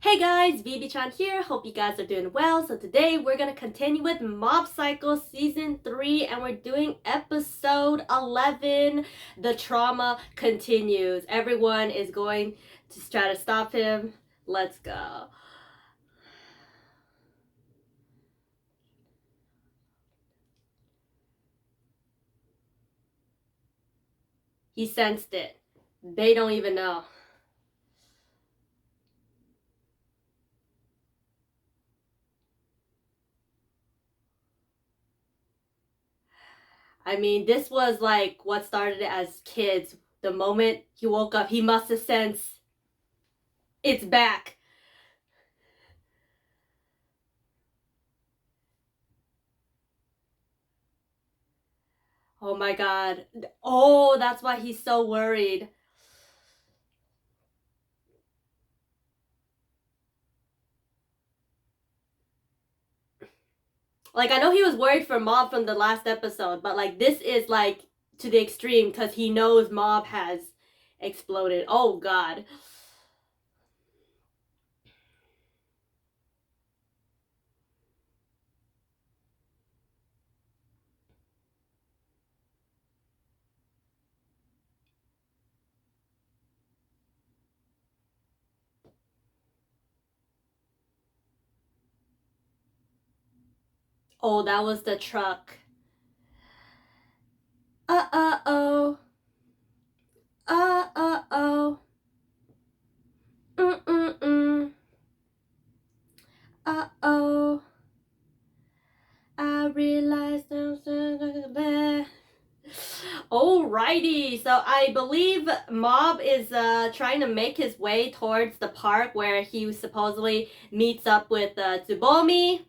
Hey guys, Vivi-chan here. Hope you guys are doing well. So today we're going to continue with Mob Psycho Season 3 and we're doing episode 11. The trauma continues. Everyone is going to try to stop him. Let's go. He sensed it. They don't even know. I mean, this was like what started as kids. The moment he woke up, he must have sensed it's back. Oh my god. Oh, that's why he's so worried. Like, I know he was worried for Mob from the last episode, but like this is like to the extreme because he knows Mob has exploded. Oh god. Oh, that was the truck. Oh. Oh. Mm. Oh. I realized. Alrighty, so I believe Mob is trying to make his way towards the park where he supposedly meets up with Tsubomi.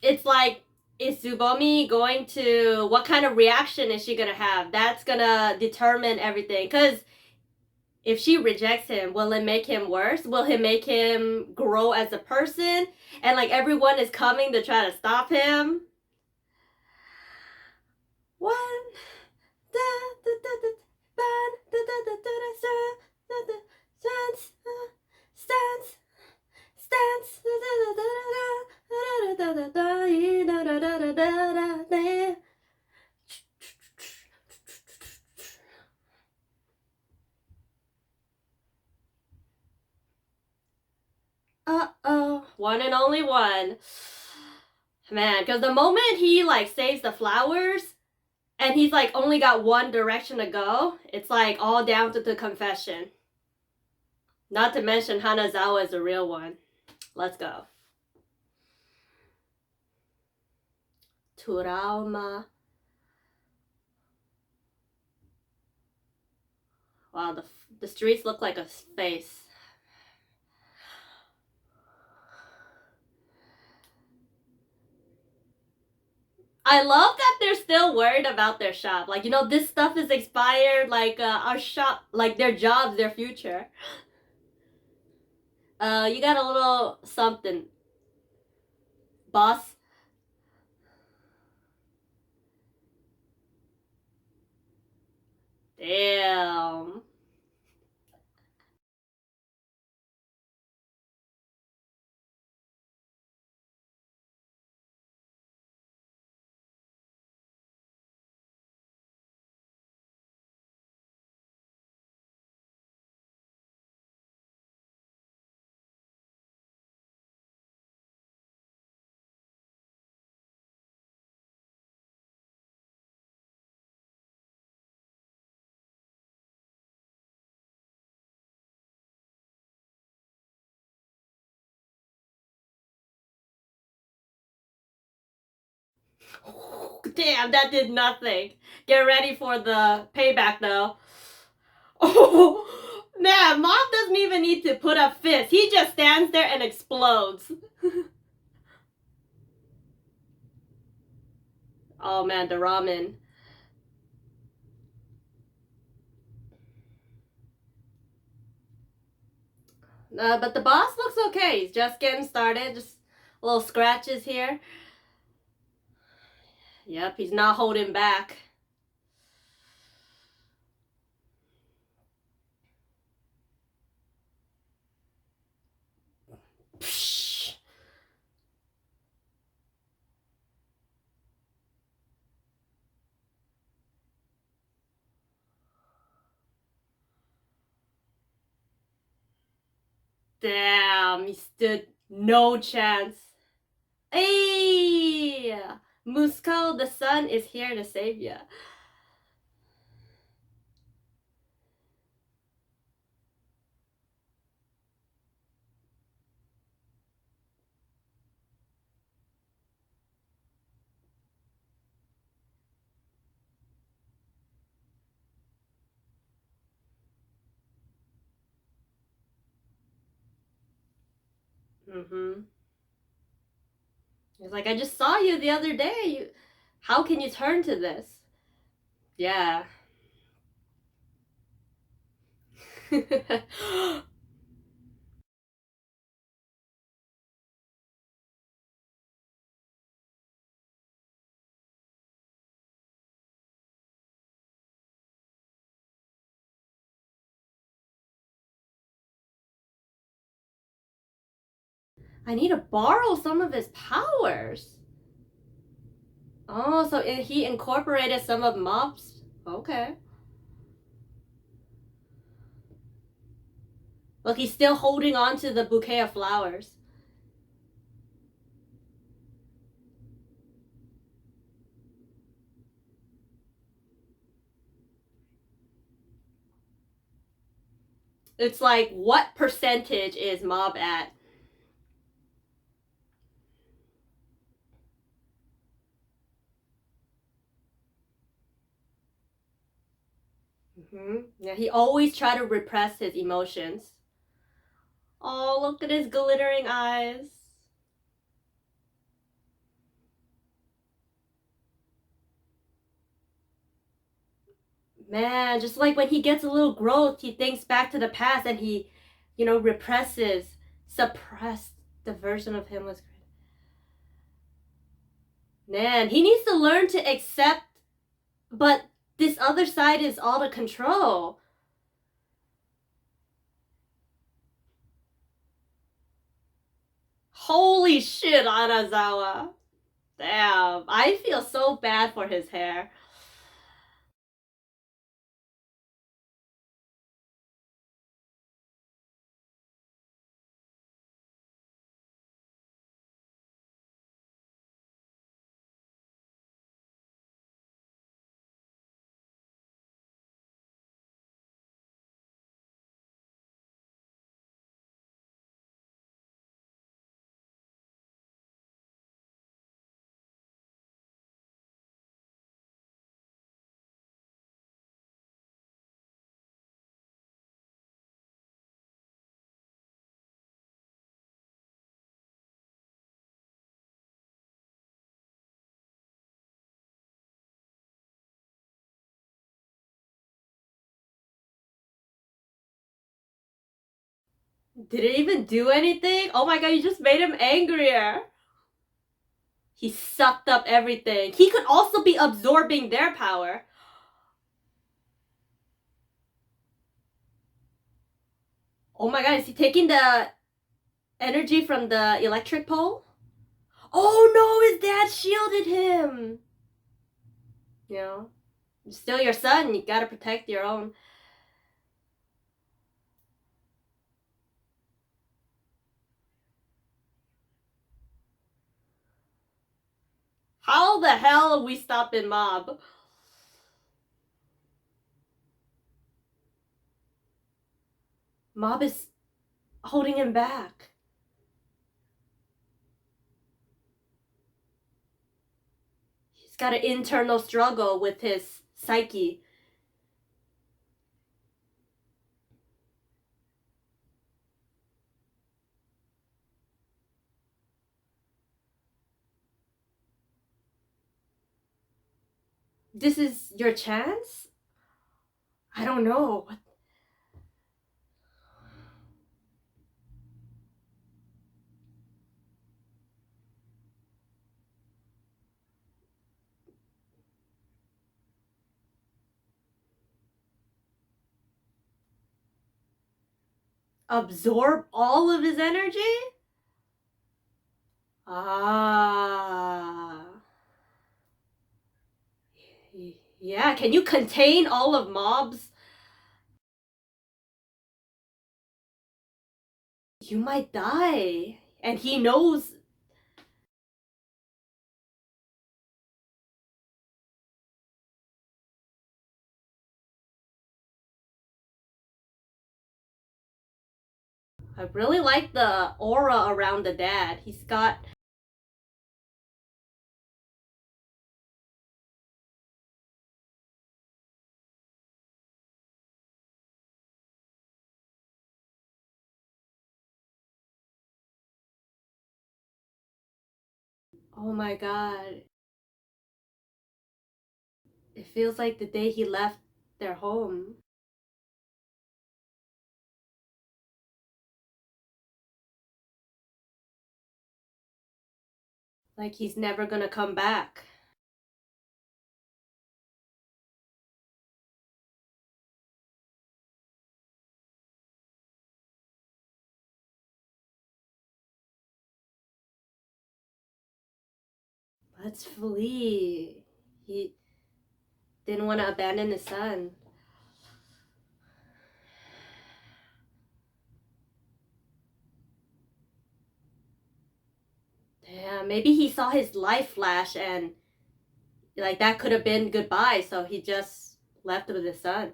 It's like, is Tsubomi going to, what kind of reaction is she gonna have? That's gonna determine everything. Because if she rejects him, will it make him worse? Will it make him grow as a person? And like everyone is coming to try to stop him. One. Uh-oh. One and only one. Man, because the moment he like saves the flowers and he's like only got one direction to go, it's like all down to the confession. Not to mention Hanazawa is a real one. Let's go. Trauma. Wow, the streets look like a space. I love that they're still worried about their shop. Like, this stuff is expired. Like, our shop, like their jobs, their future. You got a little something, boss. Damn. Damn, that did nothing. Get ready for the payback, though. Oh, man, Mom doesn't even need to put up fists. He just stands there and explodes. Oh, man, the ramen. But the boss looks okay. He's just getting started. Just little scratches here. Yep, he's not holding back. Damn, he stood no chance. Hey! Musco, the sun is here to save you. Mm-hmm. He's like, I just saw you the other day. How can you turn to this? Yeah. I need to borrow some of his powers. Oh, so he incorporated some of Mob's. Okay. Look, he's still holding on to the bouquet of flowers. It's like, what percentage is Mob at? Mm-hmm. Yeah, he always try to repress his emotions. Oh, look at his glittering eyes. Man, just like when he gets a little growth, he thinks back to the past and he, represses, suppressed the version of him was great. Man, he needs to learn to accept, but this other side is all the control. Holy shit, Anazawa. Damn, I feel so bad for his hair. Did it even do anything? Oh my god, you just made him angrier. He sucked up everything. He could also be absorbing their power. Oh my god, is he taking the energy from the electric pole? Oh no, his dad shielded him. You know, still your son, you gotta protect your own. How the hell are we stopping Mob? Mob is holding him back. He's got an internal struggle with his psyche. This is your chance? I don't know. Absorb all of his energy? Ah. Yeah, can you contain all of Mob's You might die. And he knows. I really like the aura around the dad. He's got. Oh my god. It feels like the day he left their home. Like he's never gonna come back. Let's flee. He didn't want to abandon his son. Damn, maybe he saw his life flash and like that could have been goodbye, so he just left with his son.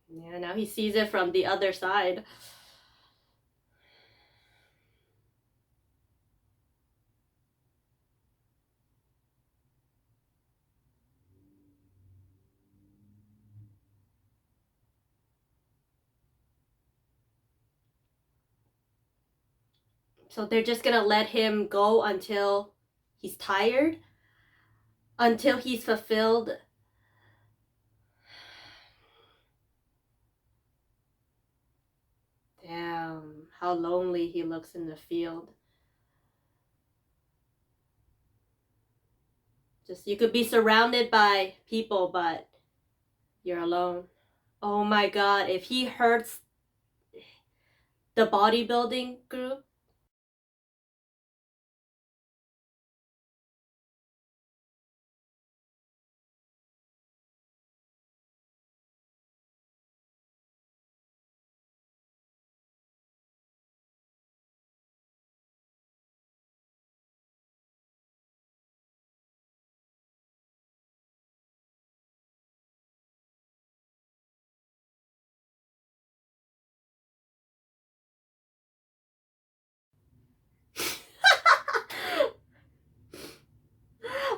Yeah, now he sees it from the other side. So they're just gonna let him go until he's tired? Until he's fulfilled? Damn, how lonely he looks in the field. Just you could be surrounded by people, but you're alone. Oh my god, if he hurts the bodybuilding group.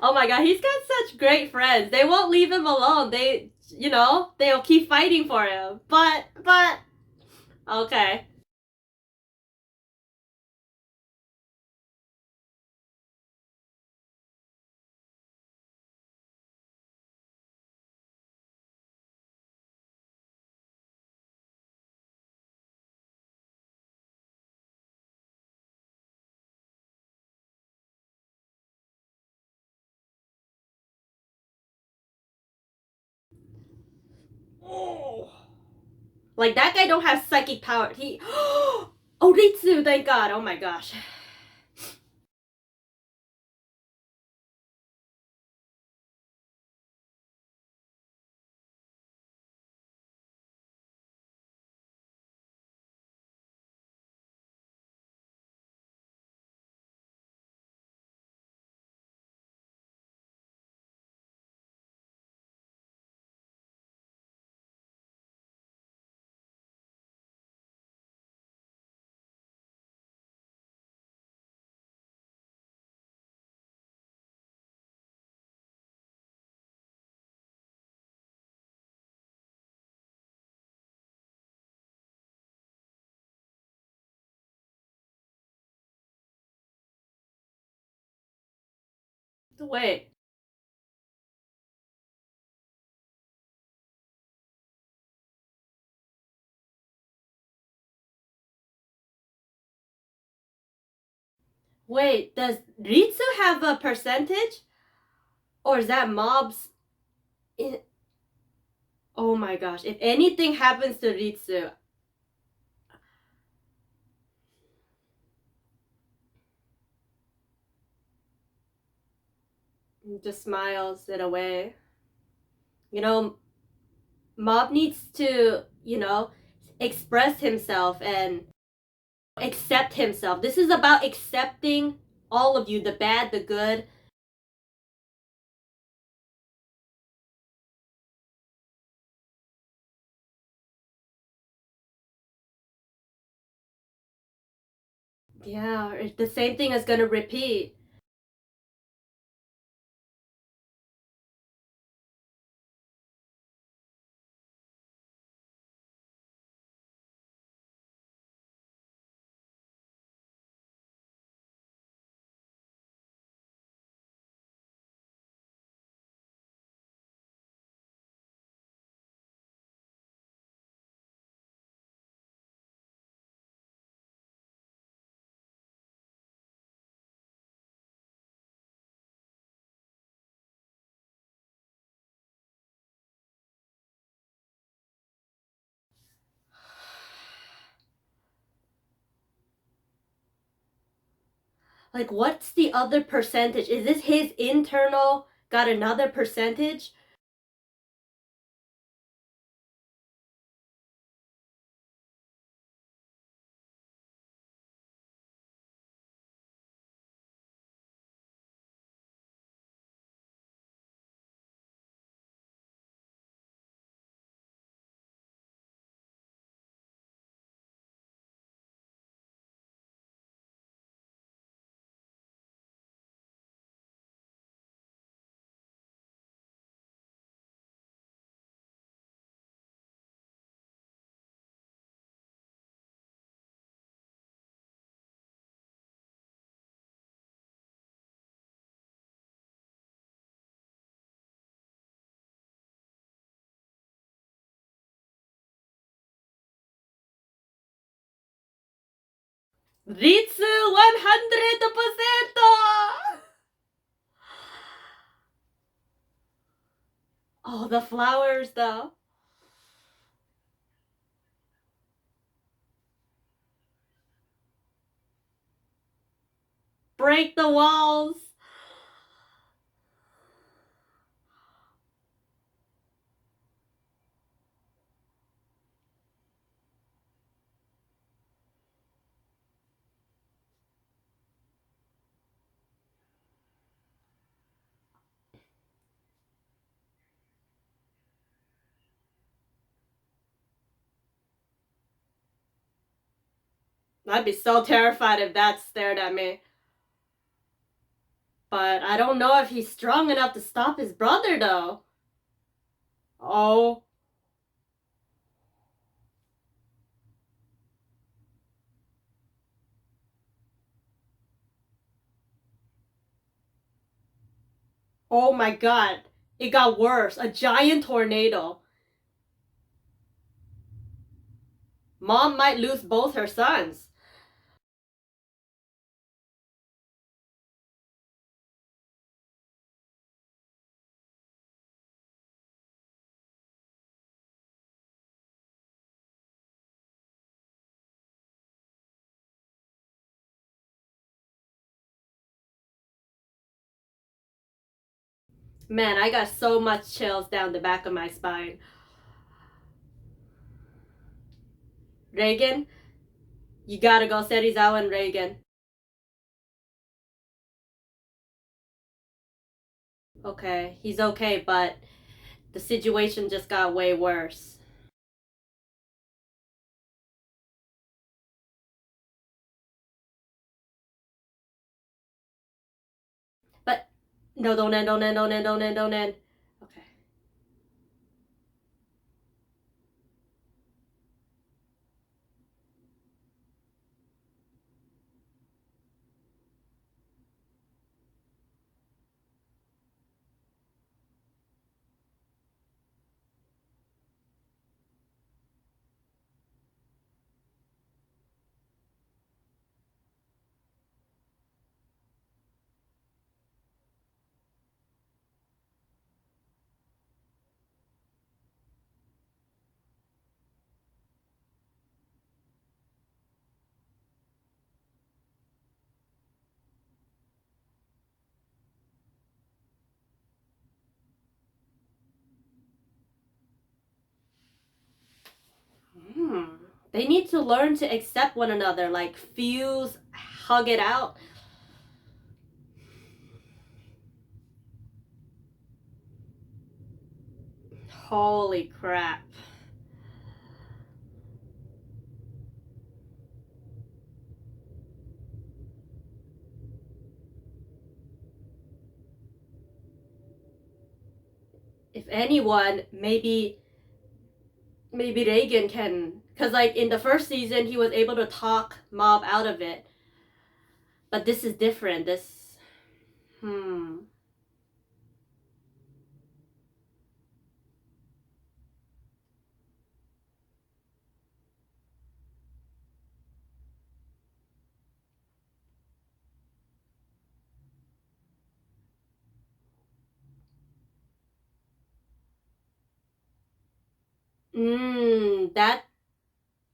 Oh my god, he's got such great friends. They won't leave him alone. They'll keep fighting for him. But, okay. Oh. Like, that guy don't have psychic power. Oh, Ritsu, thank god. Oh my gosh. Wait. Wait, does Ritsu have a percentage? Or is that mob's in... Oh my gosh. If anything happens to Ritsu, Just smiles in a way. You know, Mob needs to, express himself and accept himself. This is about accepting all of you, the bad, the good. Yeah, the same thing is gonna repeat. Like, what's the other percentage? Is this his internal got another percentage? Ritsu 100%! Oh, the flowers though. Break the walls. I'd be so terrified if that stared at me. But I don't know if he's strong enough to stop his brother though. Oh. Oh my god. It got worse. A giant tornado. Mom might lose both her sons. Man, I got so much chills down the back of my spine. Reagan, you gotta go Serizawa and Reagan. Okay, he's okay, but the situation just got way worse. But no, don't end, don't end, don't end, don't end, don't end. Okay. They need to learn to accept one another, like fuse, hug it out. Holy crap. If anyone, maybe Reagan can, because like in the first season he was able to talk Mob out of it, but this is different. This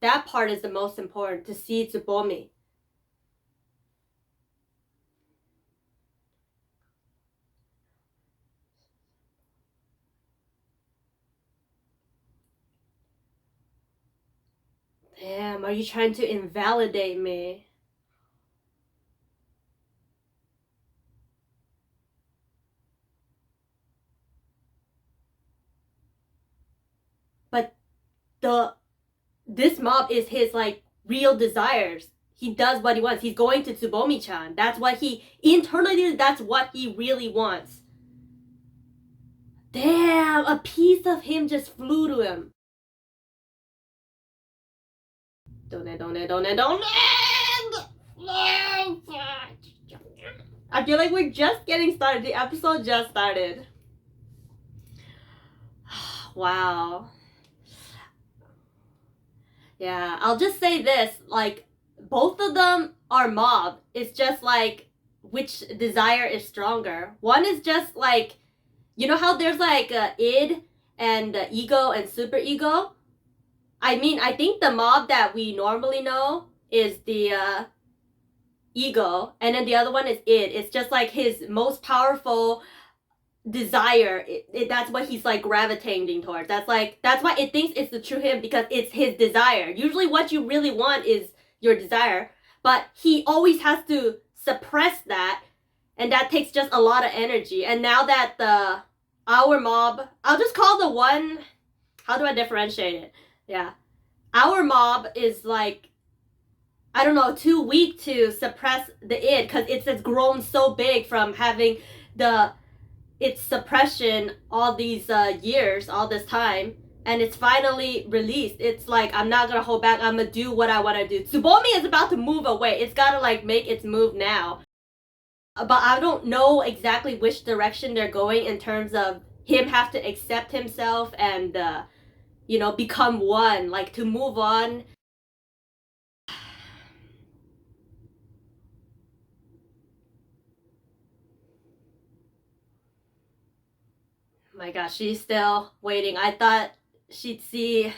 that part is the most important, to see Tsubomi. Damn, are you trying to invalidate me? But this Mob is his like real desires. He does what he wants. He's going to Tsubomi-chan. That's what he internally, that's what he really wants. Damn, a piece of him just flew to him. Don't end. I feel like we're just getting started. The episode just started. Wow. Yeah, I'll just say this, like, both of them are Mob. It's just like which desire is stronger. One is just like, you know how there's like id and ego and super ego? I mean, I think the Mob that we normally know is the ego, and then the other one is id. It's just like his most powerful desire. That's what he's like gravitating towards. That's why it thinks it's the true him, because it's his desire. Usually what you really want is your desire, but he always has to suppress that, and that takes just a lot of energy. And now that our Mob, I'll just call the one, how do I differentiate it? Yeah, our Mob is like, I don't know, too weak to suppress the id, because it's grown so big from having its suppression all these years, all this time, and it's finally released. It's like, I'm not gonna hold back. I'm gonna do what I want to do. Tsubomi is about to move away. It's gotta like make its move now. But I don't know exactly which direction they're going in terms of him have to accept himself and become one, like to move on. My gosh, she's still waiting. I thought she'd see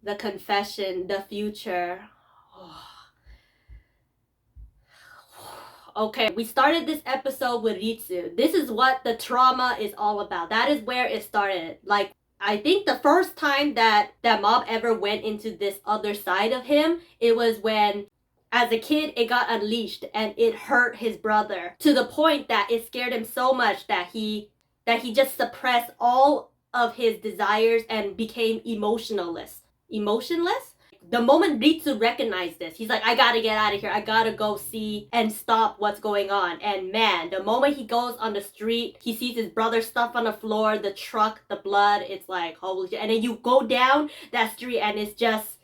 the confession, the future. Okay, we started this episode with Ritsu. This is what the trauma is all about. That is where it started. Like, I think the first time that Mob ever went into this other side of him, it was when, as a kid, it got unleashed and it hurt his brother to the point that it scared him so much that he just suppressed all of his desires and became emotionless. Emotionless? The moment Ritsu recognized this, he's like, I gotta get out of here. I gotta go see and stop what's going on. And man, the moment he goes on the street, he sees his brother's stuff on the floor, the truck, the blood. It's like, holy shit. And then you go down that street and it's just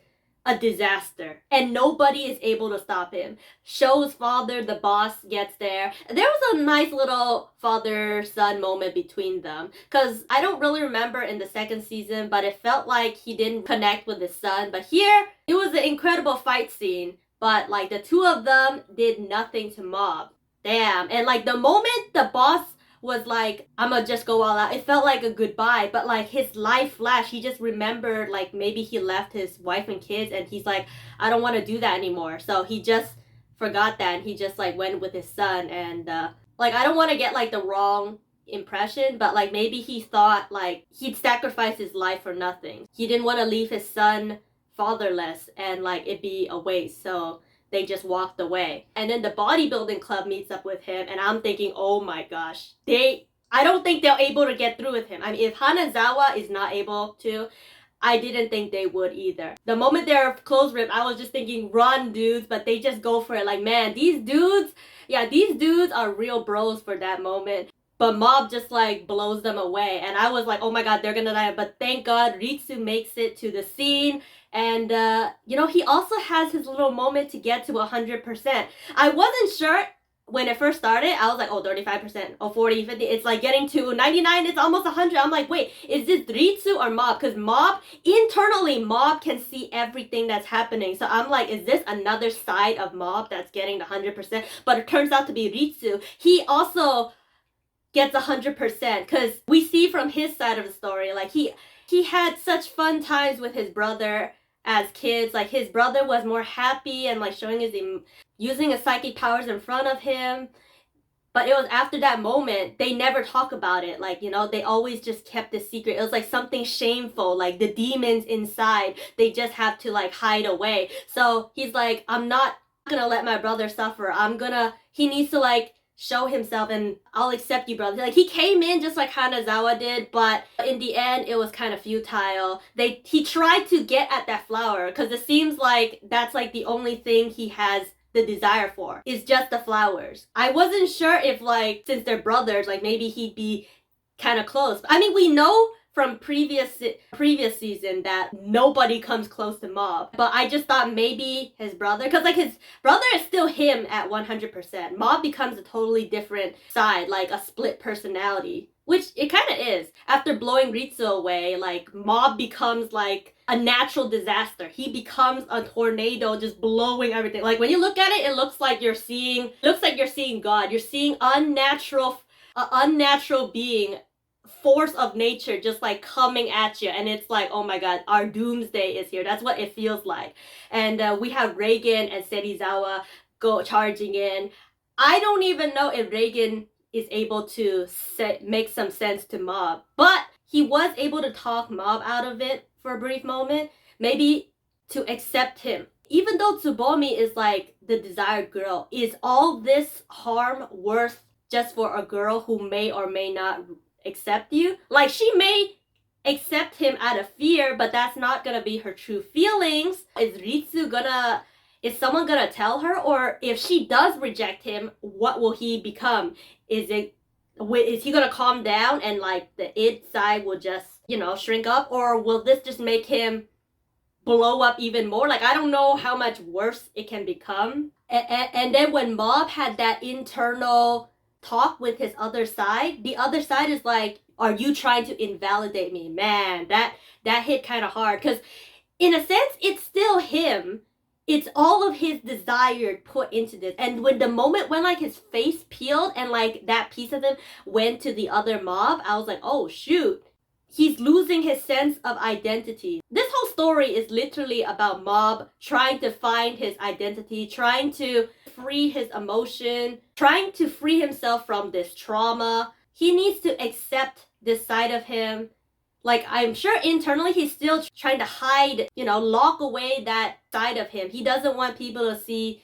a disaster, and nobody is able to stop him. Sho's father, the boss, gets there. There was a nice little father-son moment between them, because I don't really remember in the second season, but it felt like he didn't connect with his son. But here, it was an incredible fight scene, but like the two of them did nothing to Mob. Damn. And like the moment the boss was like, I'ma just go all out, it felt like a goodbye. But like his life flashed, he just remembered like maybe he left his wife and kids, and he's like, I don't want to do that anymore. So he just forgot that, and he just like went with his son. And like, I don't want to get like the wrong impression, but like maybe he thought like he'd sacrifice his life for nothing. He didn't want to leave his son fatherless and like it'd be a waste. So they just walked away. And then the bodybuilding club meets up with him, and I'm thinking, oh my gosh, I don't think they're able to get through with him. I mean, if Hanazawa is not able to, I didn't think they would either. The moment their clothes ripped, I was just thinking, run, dudes, but they just go for it. Like, man, these dudes are real bros for that moment. But Mob just like blows them away, and I was like, oh my god, they're gonna die. But thank god Ritsu makes it to the scene, and he also has his little moment to get to 100%. I wasn't sure when it first started. I was like, oh, 35%, oh, 40, 50. It's like getting to 99, it's almost 100. I'm like, wait, is this Ritsu or Mob? Because internally, Mob can see everything that's happening. So I'm like, is this another side of Mob that's getting the 100%? But it turns out to be Ritsu. He also gets 100%, because we see from his side of the story, like he had such fun times with his brother as kids. Like his brother was more happy and like showing using his psychic powers in front of him. But it was after that moment, they never talk about it. Like, they always just kept it secret. It was like something shameful, like the demons inside, they just have to like hide away. So he's like, I'm not gonna let my brother suffer. He needs to like show himself, and I'll accept you, brother. Like, he came in just like Hanazawa did, but in the end, it was kind of futile. He tried to get at that flower, because it seems like that's like the only thing he has the desire for, is just the flowers. I wasn't sure if like, since they're brothers, like maybe he'd be kind of close. I mean, we know from previous season that nobody comes close to Mob, but I just thought maybe his brother, because like his brother is still him at 100%. Mob becomes a totally different side, like a split personality, which it kind of is. After blowing Ritsu away, like Mob becomes like a natural disaster. He becomes a tornado, just blowing everything. Like when you look at it, it looks like you're seeing God. You're seeing unnatural being, force of nature, just like coming at you, and it's like, oh my god, our doomsday is here. That's what it feels like. And we have Reagan and Serizawa go charging in. I don't even know if Reagan is able to make some sense to Mob, but he was able to talk Mob out of it for a brief moment, maybe to accept him. Even though Tsubomi is like the desired girl, is all this harm worth just for a girl who may or may not accept you? Like, she may accept him out of fear, but that's not gonna be her true feelings. Is someone gonna tell her? Or if she does reject him, what will he become? Is he gonna calm down and like the id side will just, shrink up? Or will this just make him blow up even more? Like, I don't know how much worse it can become. And then when Mob had that internal talk with his other side, the other side is like, are you trying to invalidate me? Man, that hit kind of hard, because in a sense it's still him. It's all of his desire put into this. And when like his face peeled and like that piece of him went to the other Mob, I was like, oh shoot, he's losing his sense of identity. This whole story is literally about Mob trying to find his identity, trying to free his emotion, trying to free himself from this trauma. He needs to accept this side of him. Like, I'm sure internally he's still trying to hide, lock away that side of him. He doesn't want people to see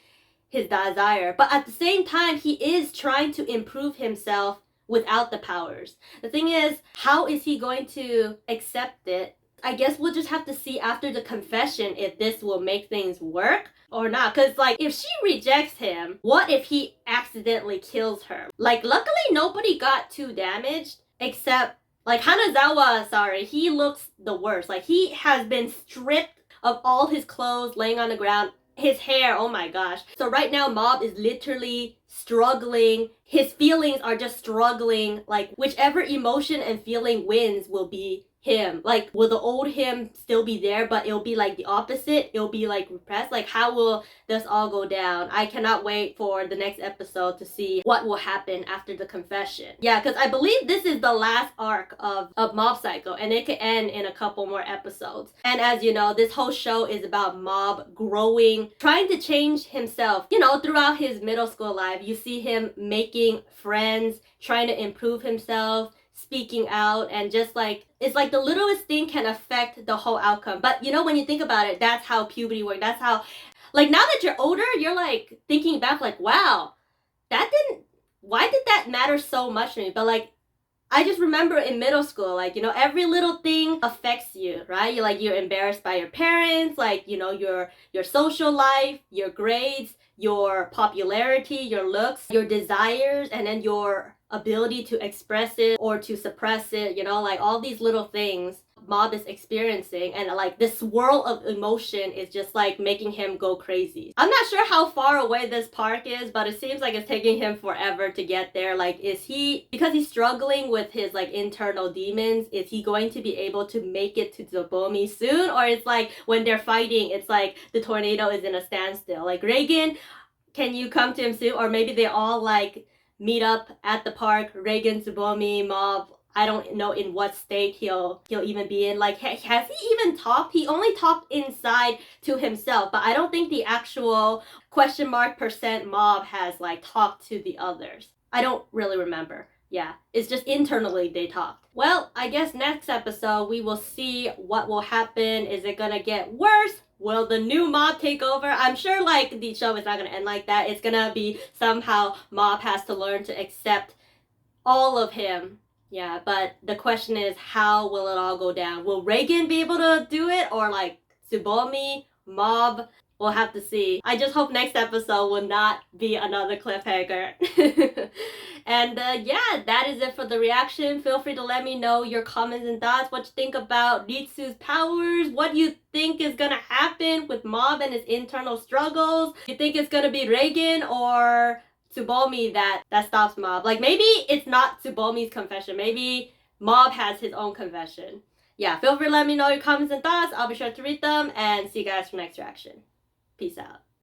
his desire. But at the same time, he is trying to improve himself without the powers. The thing is, how is he going to accept it? I guess we'll just have to see after the confession if this will make things work or not. Because like, if she rejects him, what if he accidentally kills her? Like, luckily nobody got too damaged, except like Hanazawa. He looks the worst. Like, he has been stripped of all his clothes, laying on the ground. His hair, oh my gosh. So right now Mob is literally struggling. His feelings are just struggling. Like, whichever emotion and feeling wins will be him. Like, will the old him still be there, but it'll be like the opposite? It'll be like repressed? Like, how will this all go down? I cannot wait for the next episode to see what will happen after the confession. Yeah, because I believe this is the last arc of Mob Psycho, and it could end in a couple more episodes. And as you know, this whole show is about Mob growing, trying to change himself. Throughout his middle school life, you see him making friends, trying to improve himself, speaking out, and just like, it's like the littlest thing can affect the whole outcome. But you know, when you think about it, that's how puberty works. That's how, like, now that you're older, you're like thinking back, like, wow, that didn't, why did that matter so much to me? But like, I just remember in middle school, like, you know, every little thing affects you, right? You're like, you're embarrassed by your parents, like, you know, your social life, your grades, your popularity, your looks, your desires, and then your ability to express it or to suppress it, you know, like all these little things Mob is experiencing, and like this swirl of emotion is just like making him go crazy. I'm not sure how far away this park is, but it seems like it's taking him forever to get there. Like, is he, because he's struggling with his like internal demons, is he going to be able to make it to Tsubomi soon? Or it's like when they're fighting, it's like the tornado is in a standstill. Like, Reagan, can you come to him soon? Or maybe they all like meet up at the park, Reagan, Tsubomi, Mob. I don't know in what state he'll even be in. Like, has he even talked? He only talked inside to himself, but I don't think the actual %% Mob has like talked to the others. I don't really remember. Yeah, it's just internally they talked. Well, I guess next episode we will see what will happen. Is it gonna get worse? Will the new Mob take over? I'm sure like the show is not gonna end like that. It's gonna be somehow Mob has to learn to accept all of him. Yeah, but the question is, how will it all go down? Will Reagan be able to do it? Or like Tsubomi, Mob? We'll have to see. I just hope next episode will not be another cliffhanger. And yeah, that is it for the reaction. Feel free to let me know your comments and thoughts. What you think about Ritsu's powers? What do you think is gonna happen with Mob and his internal struggles? You think it's gonna be Reagan or Tsubomi that stops Mob? Like, maybe it's not Tsubomi's confession. Maybe Mob has his own confession. Yeah, feel free to let me know your comments and thoughts. I'll be sure to read them, and see you guys for next reaction. Peace out.